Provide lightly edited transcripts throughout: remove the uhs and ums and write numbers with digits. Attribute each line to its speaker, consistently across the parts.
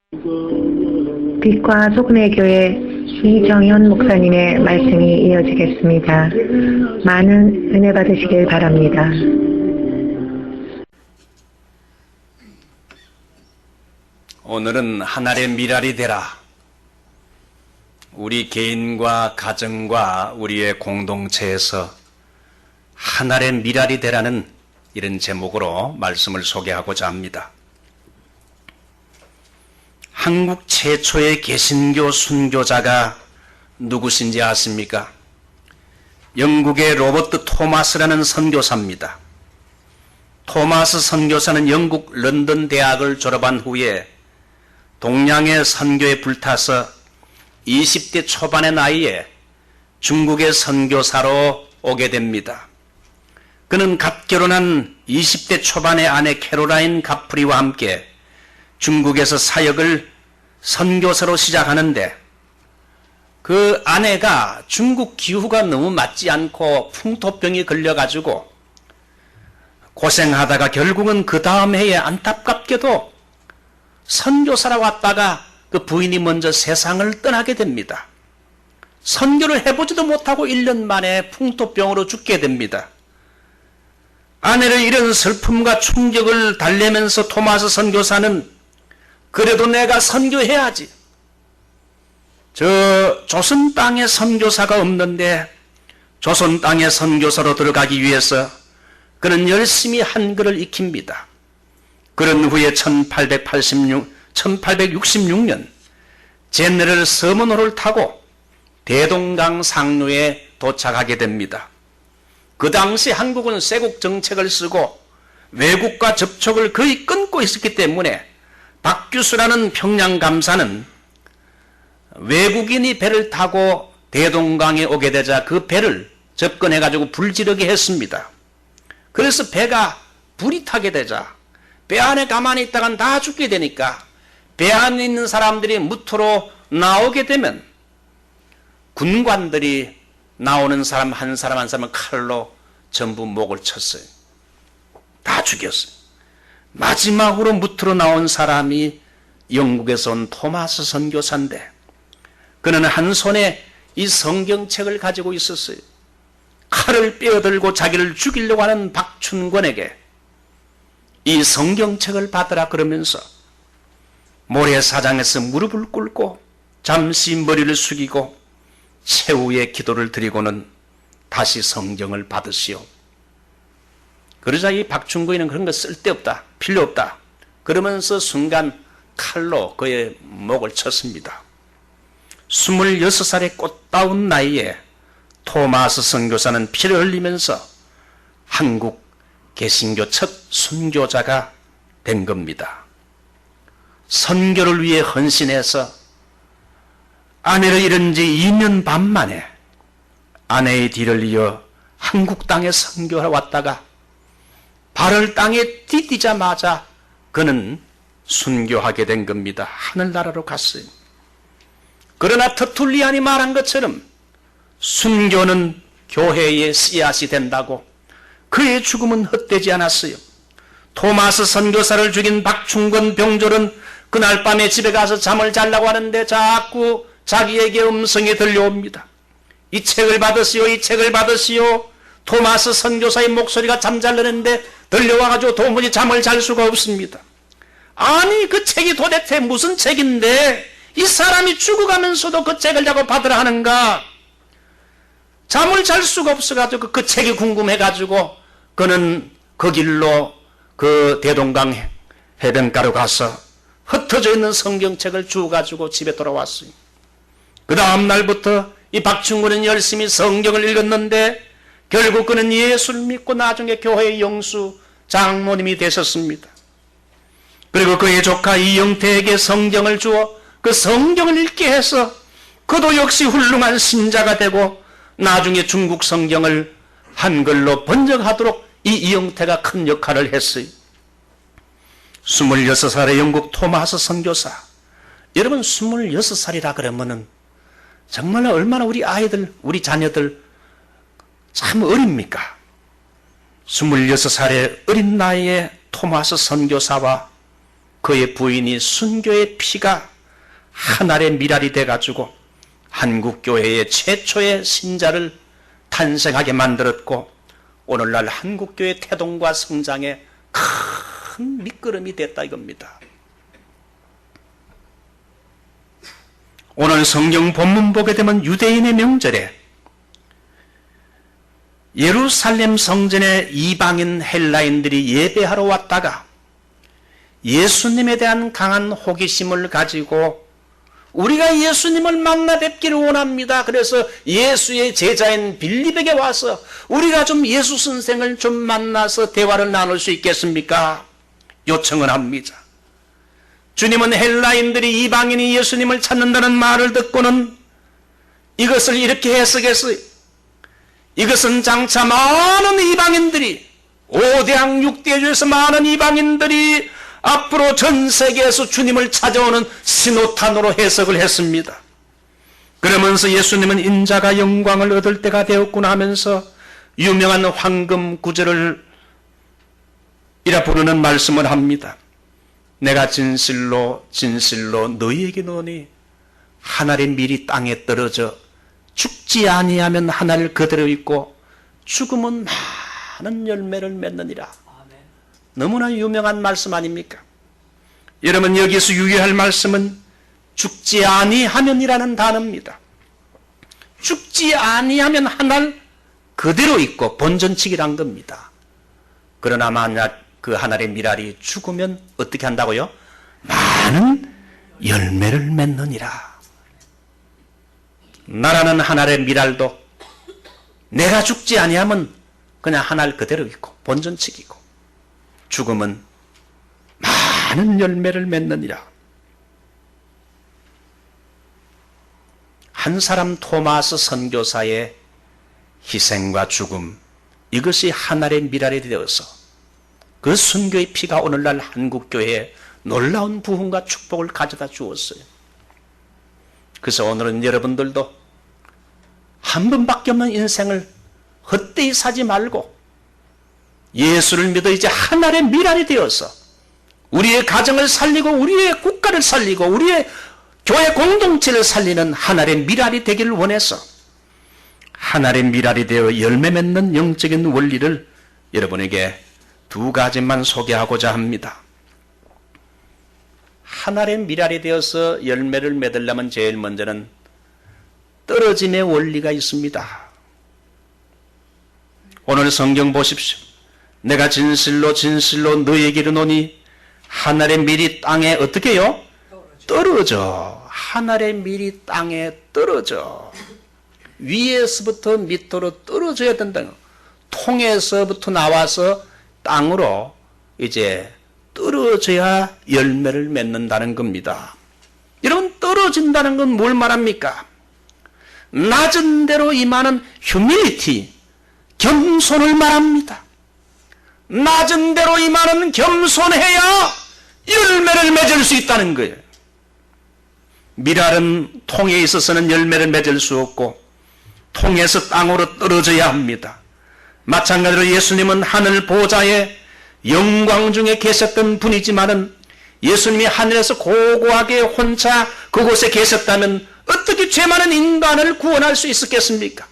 Speaker 1: 빛과 소금의 교회 이정현 목사님의 말씀이 이어지겠습니다. 많은 은혜 받으시길 바랍니다.
Speaker 2: 오늘은 하늘의 미랄이 되라. 우리 개인과 가정과 우리의 공동체에서 하늘의 미랄이 되라는 이런 제목으로 말씀을 소개하고자 합니다. 한국 최초의 개신교 순교자가 누구신지 아십니까? 영국의 로버트 토마스라는 선교사입니다. 토마스 선교사는 영국 런던 대학을 졸업한 후에 동양의 선교에 불타서 20대 초반의 나이에 중국의 선교사로 오게 됩니다. 그는 갓 결혼한 20대 초반의 아내 캐롤라인 가프리와 함께 중국에서 사역을 선교사로 시작하는데 그 아내가 중국 기후가 너무 맞지 않고 풍토병이 걸려가지고 고생하다가 결국은 그 다음 해에 안타깝게도 선교사로 왔다가 그 부인이 먼저 세상을 떠나게 됩니다. 선교를 해보지도 못하고 1년 만에 풍토병으로 죽게 됩니다. 아내를 이런 슬픔과 충격을 달래면서 토마스 선교사는 그래도 내가 선교해야지. 저 조선 땅에 선교사가 없는데 조선 땅에 선교사로 들어가기 위해서 그는 열심히 한글을 익힙니다. 그런 후에 1866년 제네럴 서문호를 타고 대동강 상류에 도착하게 됩니다. 그 당시 한국은 쇄국 정책을 쓰고 외국과 접촉을 거의 끊고 있었기 때문에 박규수라는 평양 감사는 외국인이 배를 타고 대동강에 오게 되자 그 배를 접근해가지고 불지르게 했습니다. 그래서 배가 불이 타게 되자 배 안에 가만히 있다간 다 죽게 되니까 배 안에 있는 사람들이 무토로 나오게 되면 군관들이 나오는 사람 한 사람 한 사람은 칼로 전부 목을 쳤어요. 다 죽였어요. 마지막으로 무트로 나온 사람이 영국에서 온 토마스 선교사인데 그는 한 손에 이 성경책을 가지고 있었어요. 칼을 빼어들고 자기를 죽이려고 하는 박춘권에게 이 성경책을 받으라 그러면서 모래사장에서 무릎을 꿇고 잠시 머리를 숙이고 최후의 기도를 드리고는 다시 성경을 받으시오. 그러자 이 박춘구이는 그런 거 쓸데없다, 필요 없다 그러면서 순간 칼로 그의 목을 쳤습니다. 26살의 꽃다운 나이에 토마스 선교사는 피를 흘리면서 한국 개신교 첫 순교자가 된 겁니다. 선교를 위해 헌신해서 아내를 잃은 지 2년 반 만에 아내의 뒤를 이어 한국 땅에 선교하러 왔다가 발을 땅에 디디자마자 그는 순교하게 된 겁니다. 하늘나라로 갔어요. 그러나 터툴리안이 말한 것처럼 순교는 교회의 씨앗이 된다고 그의 죽음은 헛되지 않았어요. 토마스 선교사를 죽인 박충건 병졸은 그날 밤에 집에 가서 잠을 자려고 하는데 자꾸 자기에게 음성이 들려옵니다. 이 책을 받으시오, 이 책을 받으시오. 토마스 선교사의 목소리가 잠잘르는데 들려와가지고 도무지 잠을 잘 수가 없습니다. 아니 그 책이 도대체 무슨 책인데 이 사람이 죽어가면서도 그 책을 자꾸 받으라 하는가. 잠을 잘 수가 없어가지고 그 책이 궁금해가지고 그는 그 길로 그 대동강 해변가로 가서 흩어져 있는 성경책을 주워가지고 집에 돌아왔어요. 그 다음 날부터 이 박충구는 열심히 성경을 읽었는데 결국 그는 예수를 믿고 나중에 교회의 영수 장모님이 되셨습니다. 그리고 그의 조카 이영태에게 성경을 주어 그 성경을 읽게 해서 그도 역시 훌륭한 신자가 되고 나중에 중국 성경을 한글로 번역하도록 이 이영태가 큰 역할을 했어요. 26살의 영국 토마스 선교사. 여러분 26살이라 그러면은 정말 얼마나 우리 아이들, 우리 자녀들 참 어립니까? 26살의 어린 나이에 토마스 선교사와 그의 부인이 순교의 피가 한 알의 밀알이 돼가지고 한국교회의 최초의 신자를 탄생하게 만들었고 오늘날 한국교회 태동과 성장에 큰 밑거름이 됐다 이겁니다. 오늘 성경 본문 보게 되면 유대인의 명절에 예루살렘 성전에 이방인 헬라인들이 예배하러 왔다가 예수님에 대한 강한 호기심을 가지고 우리가 예수님을 만나 뵙기를 원합니다. 그래서 예수의 제자인 빌립에게 와서 우리가 좀 예수 선생을 좀 만나서 대화를 나눌 수 있겠습니까? 요청을 합니다. 주님은 헬라인들이 이방인이 예수님을 찾는다는 말을 듣고는 이것을 이렇게 해석했어요. 이것은 장차 많은 이방인들이 5대양 6대주에서 많은 이방인들이 앞으로 전 세계에서 주님을 찾아오는 신호탄으로 해석을 했습니다. 그러면서 예수님은 인자가 영광을 얻을 때가 되었구나 하면서 유명한 황금 구절을 이라 부르는 말씀을 합니다. 내가 진실로 진실로 너희에게 이르노니 한 알의 밀이 땅에 떨어져 죽지 아니하면 한 알 그대로 있고 죽으면 많은 열매를 맺느니라. 너무나 유명한 말씀 아닙니까? 여러분 여기서 유의할 말씀은 죽지 아니하면이라는 단어입니다. 죽지 아니하면 한 알 그대로 있고 본전치기란 겁니다. 그러나 만약 그 한 알의 밀알이 죽으면 어떻게 한다고요? 많은 열매를 맺느니라. 나라는 한 알의 밀알도 내가 죽지 아니하면 그냥 한 알 그대로 있고 본전치기고 죽음은 많은 열매를 맺느니라. 한 사람 토마스 선교사의 희생과 죽음 이것이 한 알의 밀알이 되어서 그 순교의 피가 오늘날 한국교회에 놀라운 부흥과 축복을 가져다 주었어요. 그래서 오늘은 여러분들도 한 번밖에 없는 인생을 헛되이 사지 말고 예수를 믿어 이제 한 알의 밀알이 되어서 우리의 가정을 살리고 우리의 국가를 살리고 우리의 교회 공동체를 살리는 한 알의 밀알이 되기를 원해서 한 알의 밀알이 되어 열매 맺는 영적인 원리를 여러분에게 두 가지만 소개하고자 합니다. 한 알의 밀알이 되어서 열매를 맺으려면 제일 먼저는 떨어짐의 원리가 있습니다. 오늘 성경 보십시오. 내가 진실로 진실로 너희에게 이르노니 한 알의 밀이 땅에 어떻게 해요? 떨어져. 한 알의 밀이 땅에 떨어져. 위에서부터 밑으로 떨어져야 된다는 거예요. 통에서부터 나와서 땅으로 이제 떨어져야 열매를 맺는다는 겁니다. 여러분 떨어진다는 건 뭘 말합니까? 낮은 데로 임하는 휴밀리티, 겸손을 말합니다. 낮은 데로 임하는 겸손해야 열매를 맺을 수 있다는 거예요. 밀알은 통에 있어서는 열매를 맺을 수 없고 통에서 땅으로 떨어져야 합니다. 마찬가지로 예수님은 하늘 보좌에 영광 중에 계셨던 분이지만은 예수님이 하늘에서 고고하게 혼자 그곳에 계셨다면 어떻게 죄 많은 인간을 구원할 수 있었겠습니까?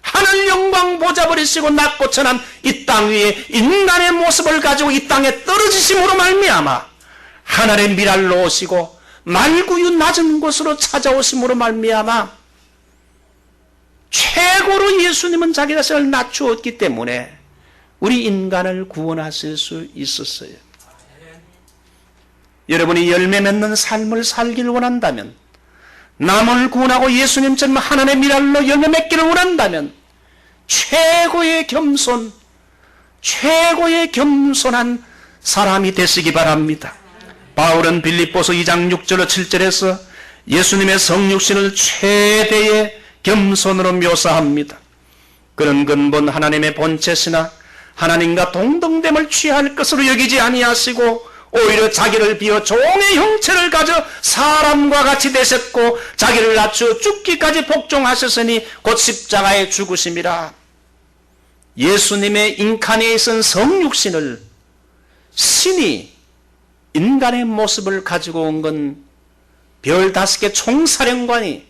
Speaker 2: 하늘 영광 보좌 버리시고 낮고 천한 이 땅 위에 인간의 모습을 가지고 이 땅에 떨어지심으로 말미암아 하늘의 밀알로 오시고 말구유 낮은 곳으로 찾아오심으로 말미암아 최고로 예수님은 자기 자신을 낮추었기 때문에 우리 인간을 구원하실 수 있었어요. 여러분이 열매 맺는 삶을 살기를 원한다면, 남을 구원하고 예수님처럼 하나님의 밀알로 열매 맺기를 원한다면 최고의 겸손한 사람이 되시기 바랍니다. 바울은 빌립보서 2장 6절로 7절에서 예수님의 성육신을 최대의 겸손으로 묘사합니다. 그런 근본 하나님의 본체시나 하나님과 동등됨을 취할 것으로 여기지 아니하시고 오히려 자기를 비워 종의 형체를 가져 사람과 같이 되셨고 자기를 낮추어 죽기까지 복종하셨으니 곧 십자가에 죽으심이라. 예수님의 인카네이션 성육신을 신이 인간의 모습을 가지고 온 건 별 5개 총사령관이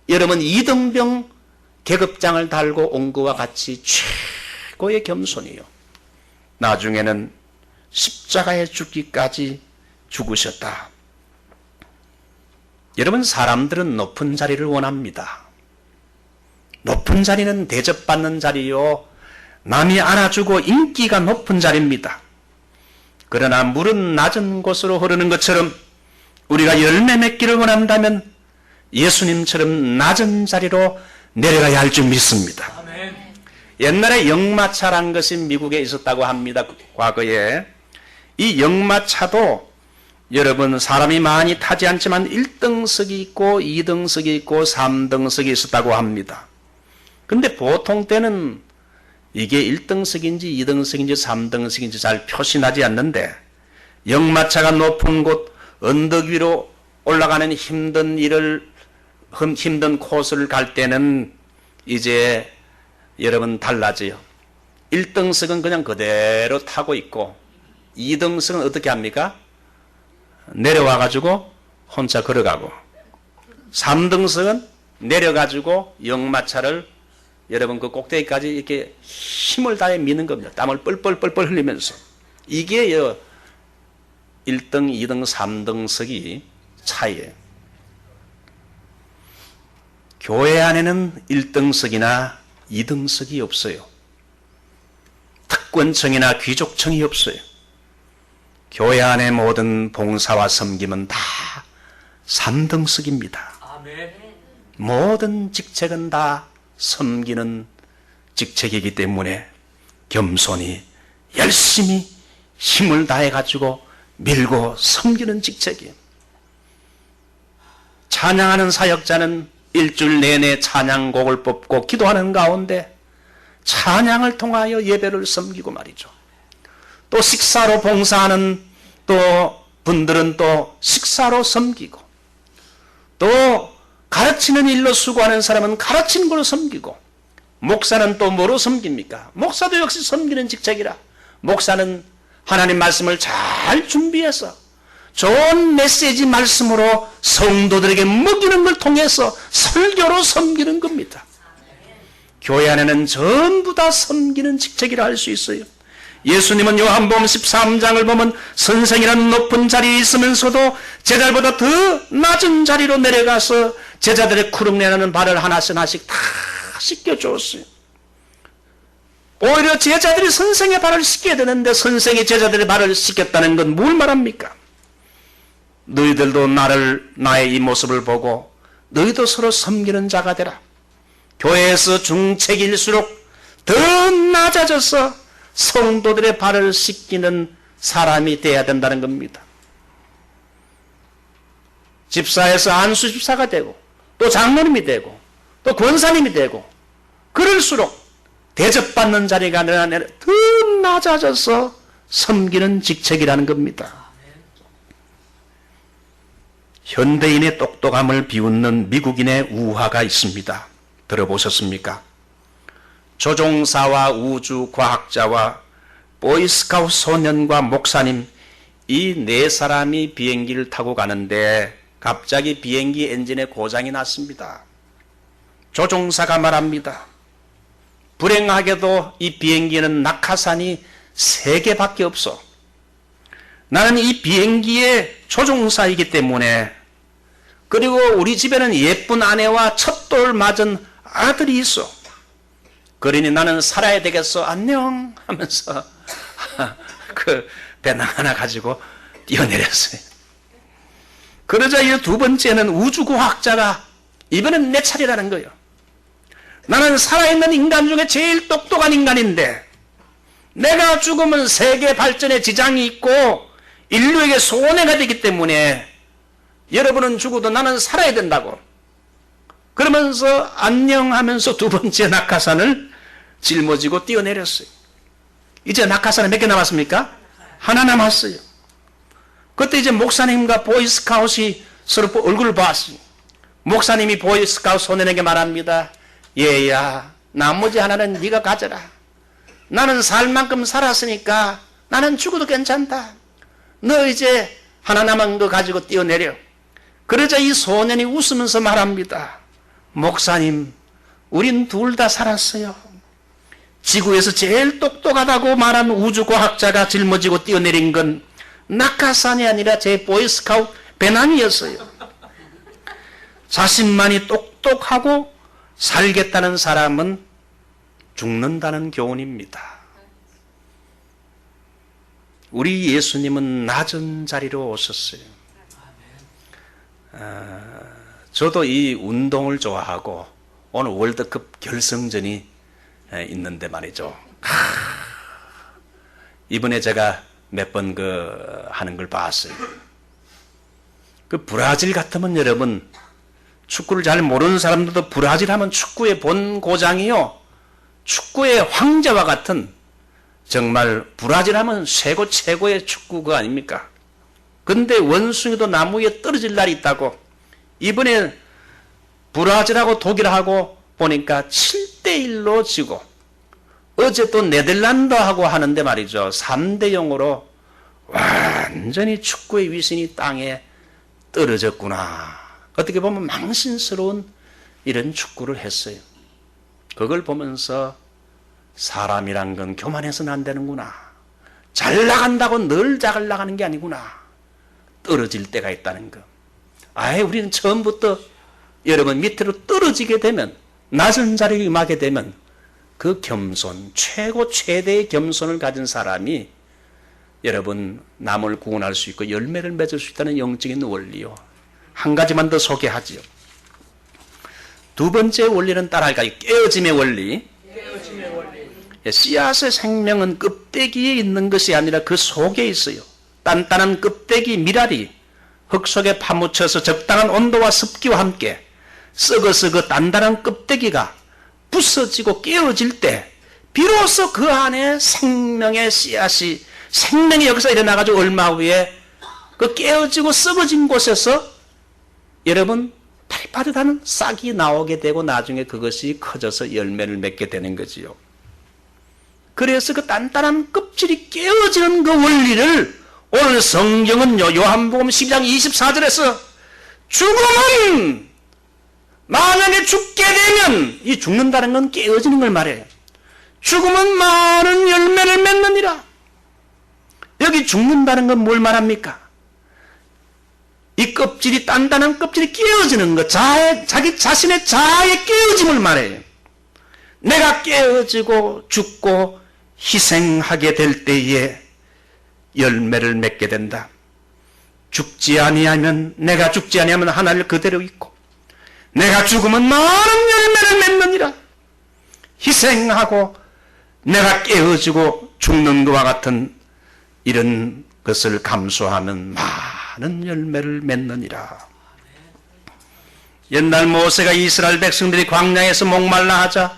Speaker 2: 여러분 이등병 계급장을 달고 온 것과 같이 최고의 겸손이요. 나중에는 십자가에 죽기까지 죽으셨다. 여러분, 사람들은 높은 자리를 원합니다. 높은 자리는 대접받는 자리요, 남이 안아주고 인기가 높은 자리입니다. 그러나 물은 낮은 곳으로 흐르는 것처럼 우리가 열매 맺기를 원한다면 예수님처럼 낮은 자리로 내려가야 할 줄 믿습니다. 아멘. 옛날에 역마차란 것이 미국에 있었다고 합니다. 과거에. 이 역마차도 여러분 사람이 많이 타지 않지만 1등석이 있고 2등석이 있고 3등석이 있었다고 합니다. 근데 보통 때는 이게 1등석인지 2등석인지 3등석인지 잘 표시나지 않는데, 역마차가 높은 곳 언덕 위로 올라가는 힘든 코스를 갈 때는 이제 여러분 달라져요. 1등석은 그냥 그대로 타고 있고 2등석은 어떻게 합니까? 내려와가지고 혼자 걸어가고, 3등석은 내려가지고 역마차를 여러분 그 꼭대기까지 이렇게 힘을 다해 미는 겁니다. 땀을 뻘뻘뻘뻘 흘리면서. 이게 1등, 2등, 3등석이 차이예요. 교회 안에는 1등석이나 2등석이 없어요. 특권층이나 귀족층이 없어요. 교회 안의 모든 봉사와 섬김은 다 3등석입니다. 아멘. 모든 직책은 다 섬기는 직책이기 때문에 겸손히 열심히 힘을 다해가지고 밀고 섬기는 직책이에요. 찬양하는 사역자는 일주일 내내 찬양곡을 뽑고 기도하는 가운데 찬양을 통하여 예배를 섬기고 말이죠. 또 식사로 봉사하는 또 분들은 또 식사로 섬기고, 또 가르치는 일로 수고하는 사람은 가르치는 걸로 섬기고, 목사는 또 뭐로 섬깁니까? 목사도 역시 섬기는 직책이라 목사는 하나님 말씀을 잘 준비해서 좋은 메시지 말씀으로 성도들에게 먹이는 걸 통해서 설교로 섬기는 겁니다. 교회 안에는 전부 다 섬기는 직책이라 할 수 있어요. 예수님은 요한복음 13장을 보면 선생이라는 높은 자리에 있으면서도 제자들보다 더 낮은 자리로 내려가서 제자들의 구름내는 발을 하나씩 다 씻겨주었어요. 오히려 제자들이 선생의 발을 씻겨야 되는데 선생이 제자들의 발을 씻겼다는 건 뭘 말합니까? 너희들도 나의 이 모습을 보고 너희도 서로 섬기는 자가 되라. 교회에서 중책일수록 더 낮아져서 성도들의 발을 씻기는 사람이 되어야 된다는 겁니다. 집사에서 안수 집사가 되고 또 장로님이 되고 또 권사님이 되고 그럴수록 대접받는 자리가 더 낮아져서 섬기는 직책이라는 겁니다. 현대인의 똑똑함을 비웃는 미국인의 우화가 있습니다. 들어보셨습니까? 조종사와 우주과학자와 보이스카우트 소년과 목사님, 이 4사람이 비행기를 타고 가는데 갑자기 비행기 엔진에 고장이 났습니다. 조종사가 말합니다. 불행하게도 이 비행기에는 낙하산이 3개밖에 없어. 나는 이 비행기의 조종사이기 때문에, 그리고 우리 집에는 예쁜 아내와 첫돌 맞은 아들이 있어. 그러니 나는 살아야 되겠어. 안녕 하면서 그 배낭 하나 가지고 뛰어내렸어요. 그러자 이 2번째는 우주과학자가 이번엔 내 차례라는 거예요. 나는 살아있는 인간 중에 제일 똑똑한 인간인데 내가 죽으면 세계 발전에 지장이 있고 인류에게 손해가 되기 때문에 여러분은 죽어도 나는 살아야 된다고. 그러면서 안녕하면서 2번째 낙하산을 짊어지고 뛰어내렸어요. 이제 낙하산이 몇 개 남았습니까? 하나 남았어요. 그때 이제 목사님과 보이스카웃이 서로 얼굴을 봤어요. 목사님이 보이스카웃 소년에게 말합니다. 얘야, 나머지 하나는 네가 가져라. 나는 살 만큼 살았으니까 나는 죽어도 괜찮다. 너 이제 하나 남은 거 가지고 뛰어내려. 그러자 이 소년이 웃으면서 말합니다. 목사님, 우린 둘 다 살았어요. 지구에서 제일 똑똑하다고 말한 우주과학자가 짊어지고 뛰어내린 건 낙하산이 아니라 제 보이스카우트 배낭이었어요. 자신만이 똑똑하고 살겠다는 사람은 죽는다는 교훈입니다. 우리 예수님은 낮은 자리로 오셨어요. 저도 이 운동을 좋아하고 오늘 월드컵 결승전이 있는데 말이죠. 이번에 제가 몇 번 하는 걸 봤어요. 그 브라질 같으면 여러분, 축구를 잘 모르는 사람들도 브라질 하면 축구의 본 고장이요, 축구의 황제와 같은, 정말 브라질 하면 최고의 축구 그 아닙니까? 근데 원숭이도 나무에 떨어질 날이 있다고. 이번에 브라질하고 독일하고 보니까 7대1로 지고, 어제 또 네덜란드하고 하는데 말이죠, 3대0으로 완전히 축구의 위신이 땅에 떨어졌구나. 어떻게 보면 망신스러운 이런 축구를 했어요. 그걸 보면서 사람이란 건 교만해서는 안 되는구나. 잘 나간다고 늘 잘 나가는 게 아니구나. 떨어질 때가 있다는 거. 아예 우리는 처음부터 여러분 밑으로 떨어지게 되면, 낮은 자리에 임하게 되면 그 겸손, 최대의 겸손을 가진 사람이 여러분 남을 구원할 수 있고 열매를 맺을 수 있다는 영적인 원리요. 한 가지만 더 소개하지요. 두 번째 원리는 따라할까요? 깨어짐의 원리. 씨앗의 생명은 껍데기에 있는 것이 아니라 그 속에 있어요. 단단한 껍데기 미랄이 흙 속에 파묻혀서 적당한 온도와 습기와 함께 썩어서 그 단단한 껍데기가 부서지고 깨어질 때 비로소 그 안에 생명의 씨앗이, 생명의 역사가 일어나가지고 얼마 후에 그 깨어지고 썩어진 곳에서 여러분 파릇파릇한 싹이 나오게 되고 나중에 그것이 커져서 열매를 맺게 되는 거지요. 그래서 그 단단한 껍질이 깨어지는 그 원리를 오늘 성경은요, 요한복음 12장 24절에서 죽음은 만약에 죽게 되면, 이 죽는다는 건 깨어지는 걸 말해요. 죽음은 많은 열매를 맺느니라. 여기 죽는다는 건 뭘 말합니까? 이 껍질이, 단단한 껍질이 깨어지는 것, 자기 자신의 자아의 깨어짐을 말해요. 내가 깨어지고 죽고 희생하게 될 때에 열매를 맺게 된다. 죽지 아니하면, 내가 죽지 아니하면 하나를 그대로 있고, 내가 죽으면 많은 열매를 맺느니라. 희생하고 내가 깨어지고 죽는 것과 같은 이런 것을 감수하면 많은 열매를 맺느니라. 옛날 모세가 이스라엘 백성들이 광야에서 목말라 하자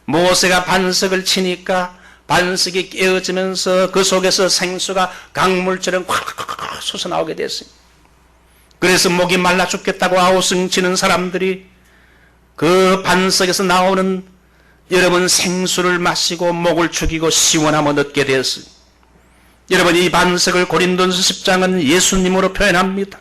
Speaker 2: 모세가 반석을 치니까 반석이 깨어지면서 그 속에서 생수가 강물처럼 콱콱콱 솟아나오게 됐어요. 그래서 목이 말라 죽겠다고 아우성치는 사람들이 그 반석에서 나오는 여러분 생수를 마시고 목을 축이고 시원함을 얻게 되었어요. 여러분, 이 반석을 고린도전서 10장은 예수님으로 표현합니다.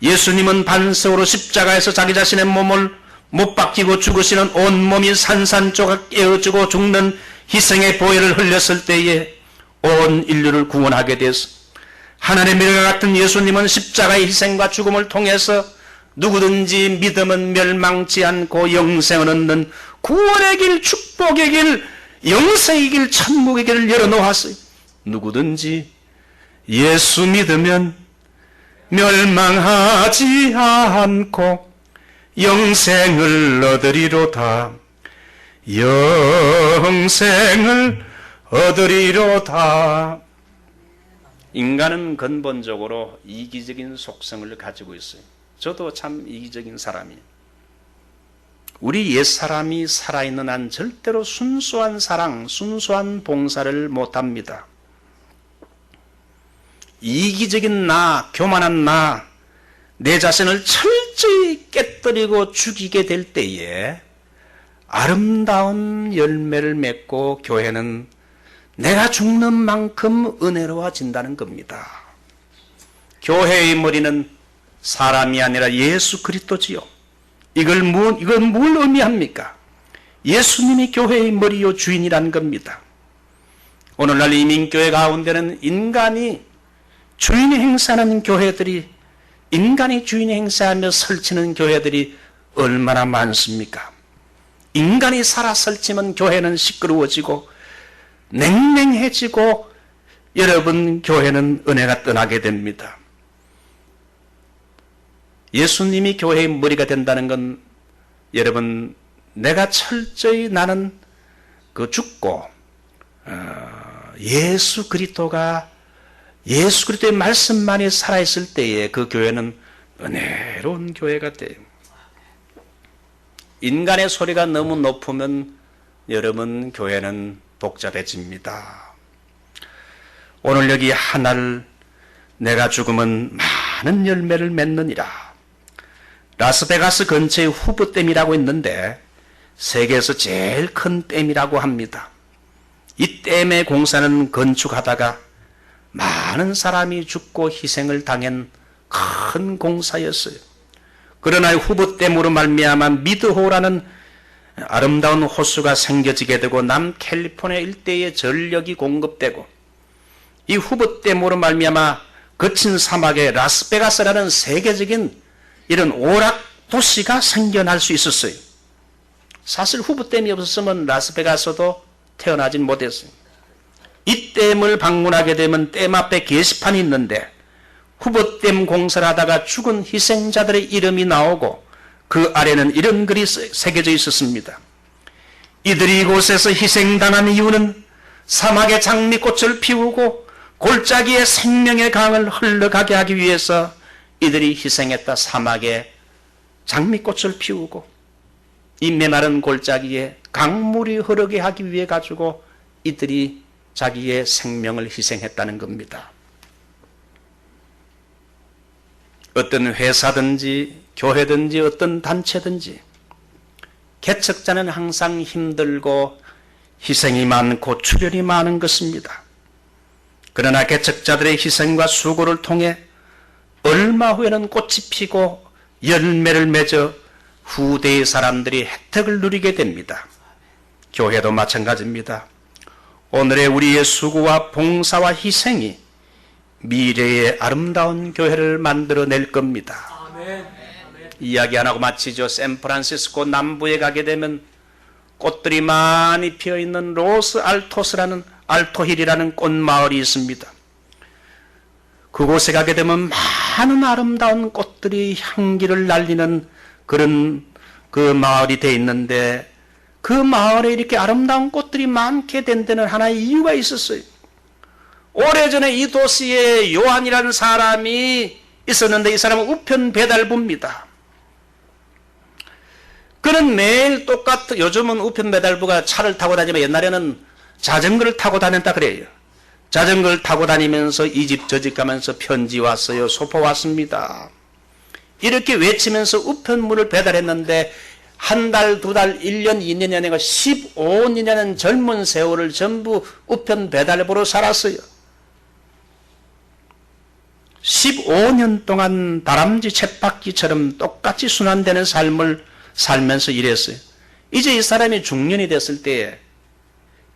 Speaker 2: 예수님은 반석으로 십자가에서 자기 자신의 몸을 못 박히고 죽으시는 온몸이 산산조각 깨어지고 죽는 희생의 보혈을 흘렸을 때에 온 인류를 구원하게 되었습니다. 하나님의 것 같은 예수님은 십자가의 희생과 죽음을 통해서 누구든지 믿음은 멸망치 않고 영생을 얻는 구원의 길, 축복의 길, 영생의 길, 천국의 길을 열어놓았어요. 누구든지 예수 믿으면 멸망하지 않고 영생을 얻으리로다. 영생을 얻으리로다. 인간은 근본적으로 이기적인 속성을 가지고 있어요. 저도 참 이기적인 사람이에요. 우리 옛사람이 살아있는 한 절대로 순수한 사랑, 순수한 봉사를 못합니다. 이기적인 나, 교만한 나, 내 자신을 철저히 깨뜨리고 죽이게 될 때에 아름다운 열매를 맺고 교회는 내가 죽는 만큼 은혜로워진다는 겁니다. 교회의 머리는 사람이 아니라 예수 그리스도지요. 이걸 뭘 의미합니까? 예수님이 교회의 머리요 주인이라는 겁니다. 오늘날 이민교회 가운데는 인간이 주인 행사하는 교회들이, 인간이 주인 행사하며 설치는 교회들이 얼마나 많습니까? 인간이 살아 설치면 교회는 시끄러워지고 냉랭해지고 여러분 교회는 은혜가 떠나게 됩니다. 예수님이 교회의 머리가 된다는 건 여러분 내가 철저히 나는 그 죽고 예수 그리스도의 말씀만이 살아있을 때에 그 교회는 은혜로운 교회가 돼요. 인간의 소리가 너무 높으면 여러분 교회는 복잡해집니다. 오늘 여기 하늘 내가 죽으면 많은 열매를 맺느니라. 라스베가스 근처에 후브댐이라고 있는데 세계에서 제일 큰 댐이라고 합니다. 이 댐의 공사는 건축하다가 많은 사람이 죽고 희생을 당한 큰 공사였어요. 그러나 후브댐으로 말미암아 미드호라는 아름다운 호수가 생겨지게 되고 남캘리포니아 일대에 전력이 공급되고 이 후브댐으로 말미암아 거친 사막에 라스베가스라는 세계적인 이런 오락 도시가 생겨날 수 있었어요. 사실 후브댐이 없었으면 라스베가스도 태어나진 못했어요. 이 댐을 방문하게 되면 댐 앞에 게시판이 있는데 후브댐 공사를 하다가 죽은 희생자들의 이름이 나오고 그 아래는 이런 글이 새겨져 있었습니다. 이들이 이곳에서 희생당한 이유는 사막에 장미꽃을 피우고 골짜기에 생명의 강을 흘러가게 하기 위해서 이들이 희생했다. 사막에 장미꽃을 피우고 이 메마른 골짜기에 강물이 흐르게 하기 위해 가지고 이들이 자기의 생명을 희생했다는 겁니다. 어떤 회사든지 교회든지 어떤 단체든지 개척자는 항상 힘들고 희생이 많고 출혈이 많은 것입니다. 그러나 개척자들의 희생과 수고를 통해 얼마 후에는 꽃이 피고 열매를 맺어 후대의 사람들이 혜택을 누리게 됩니다. 교회도 마찬가지입니다. 오늘의 우리의 수고와 봉사와 희생이 미래의 아름다운 교회를 만들어낼 겁니다. 이야기 안 하고 마치죠. 샌프란시스코 남부에 가게 되면 꽃들이 많이 피어있는 로스 알토스라는 알토힐이라는 꽃마을이 있습니다. 그곳에 가게 되면 많은 아름다운 꽃들이 향기를 날리는 그런 그 마을이 되어 있는데 그 마을에 이렇게 아름다운 꽃들이 많게 된 데는 하나의 이유가 있었어요. 오래전에 이 도시에 요한이라는 사람이 있었는데 이 사람은 우편 배달부입니다. 그는 매일 똑같은, 요즘은 우편 배달부가 차를 타고 다니면 옛날에는 자전거를 타고 다녔다 그래요. 자전거를 타고 다니면서 이 집 저 집 가면서 편지 왔어요. 소포 왔습니다. 이렇게 외치면서 우편물을 배달했는데 한 달, 두 달, 1년, 2년이 아니라 15년이라는 젊은 세월을 전부 우편 배달부로 살았어요. 15년 동안 다람쥐 쳇바퀴처럼 똑같이 순환되는 삶을 살면서 일했어요. 이제 이 사람이 중년이 됐을 때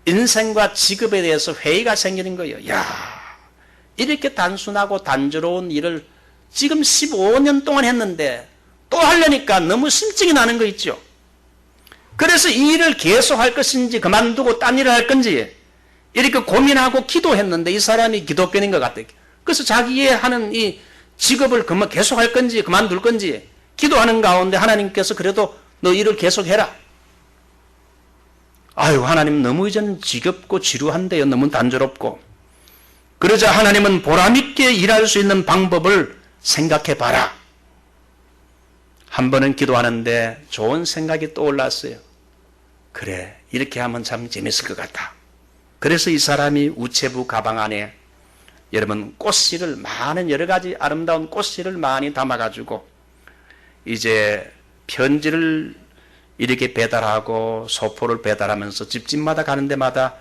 Speaker 2: 인생과 직업에 대해서 회의가 생기는 거예요. 야, 이렇게 단순하고 단조로운 일을 지금 15년 동안 했는데 또 하려니까 너무 심증이 나는 거 있죠. 그래서 이 일을 계속할 것인지 그만두고 딴 일을 할 건지 이렇게 고민하고 기도했는데 이 사람이 기독교인인 것 같아요. 그래서 자기의 하는 이 직업을 계속할 건지 그만둘 건지 기도하는 가운데 하나님께서 그래도 너 일을 계속해라. 아유, 하나님 너무 이제는 지겹고 지루한데요. 너무 단조롭고. 그러자 하나님은 보람있게 일할 수 있는 방법을 생각해 봐라. 한 번은 기도하는데 좋은 생각이 떠올랐어요. 그래, 이렇게 하면 참 재밌을 것 같다. 그래서 이 사람이 우체부 가방 안에 여러분 꽃씨를 많은 여러 가지 아름다운 꽃씨를 많이 담아가지고 이제 편지를 이렇게 배달하고 소포를 배달하면서 집집마다 가는 데마다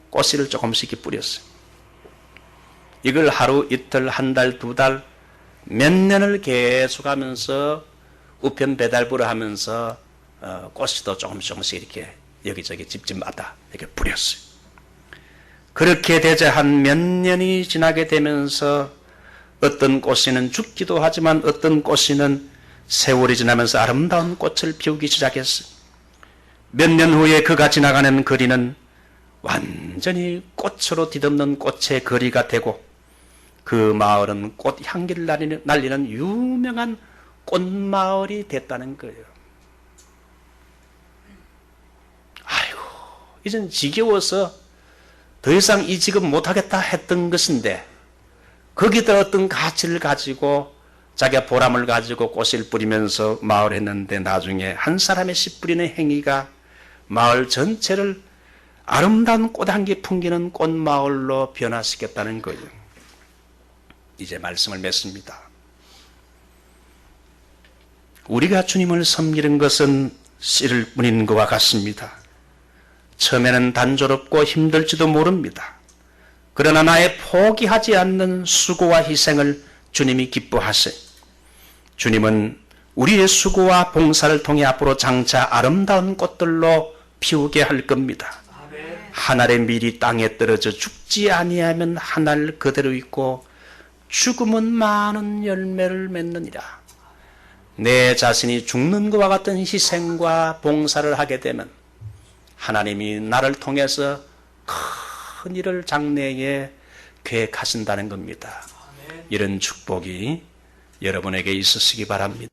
Speaker 2: 꽃씨를 조금씩 뿌렸어요. 이걸 하루, 이틀, 한 달, 두 달 몇 년을 계속하면서 우편 배달부를 하면서 꽃이도 조금씩 이렇게 여기저기 집집마다 이렇게 뿌렸어요. 그렇게 되자 한 몇 년이 지나게 되면서 어떤 꽃이는 죽기도 하지만 어떤 꽃이는 세월이 지나면서 아름다운 꽃을 피우기 시작했어요. 몇 년 후에 그가 지나가는 거리는 완전히 꽃으로 뒤덮는 꽃의 거리가 되고 그 마을은 꽃 향기를 날리는 유명한 꽃마을이 됐다는 거예요. 아이고, 이젠 지겨워서 더 이상 이 직업 못하겠다 했던 것인데 거기다 어떤 가치를 가지고 자기가 보람을 가지고 꽃을 뿌리면서 마을을 했는데 나중에 한 사람의 씨 뿌리는 행위가 마을 전체를 아름다운 꽃향기 풍기는 꽃마을로 변화시켰다는 거예요. 이제 말씀을 맺습니다. 우리가 주님을 섬기는 것은 씨를 뿌리는 것과 같습니다. 처음에는 단조롭고 힘들지도 모릅니다. 그러나 나의 포기하지 않는 수고와 희생을 주님이 기뻐하세요. 주님은 우리의 수고와 봉사를 통해 앞으로 장차 아름다운 꽃들로 피우게 할 겁니다. 한 알의 밀이 땅에 떨어져 죽지 아니하면 한 알 그대로 있고 죽음은 많은 열매를 맺느니라. 내 자신이 죽는 것과 같은 희생과 봉사를 하게 되면 하나님이 나를 통해서 큰 일을 장래에 계획하신다는 겁니다. 이런 축복이 여러분에게 있으시기 바랍니다.